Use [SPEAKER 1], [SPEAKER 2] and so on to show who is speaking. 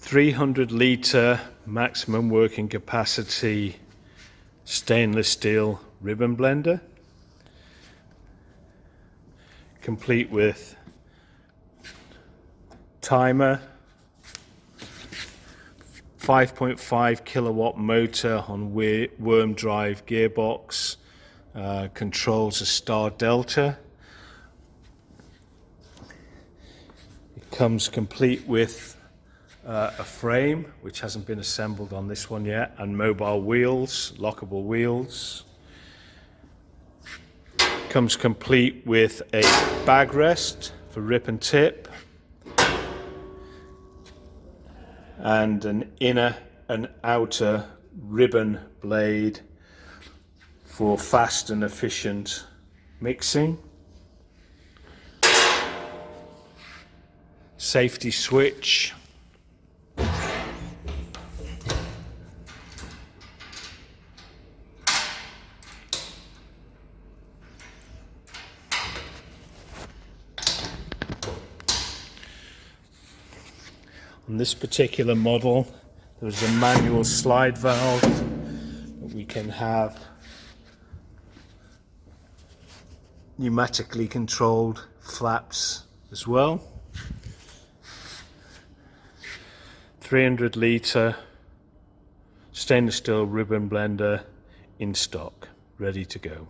[SPEAKER 1] 300 litre maximum working capacity stainless steel ribbon blender, complete with timer, 5.5 kilowatt motor on worm drive gearbox, controls a star delta. It comes complete with a frame which hasn't been assembled on this one yet, and mobile wheels, lockable wheels. Comes complete with a backrest for rip and tip, and an inner and outer ribbon blade for fast and efficient mixing. Safety switch. On this particular model, there's a manual slide valve, but we can have pneumatically controlled flaps as well. 300 litre stainless steel ribbon blender in stock, ready to go.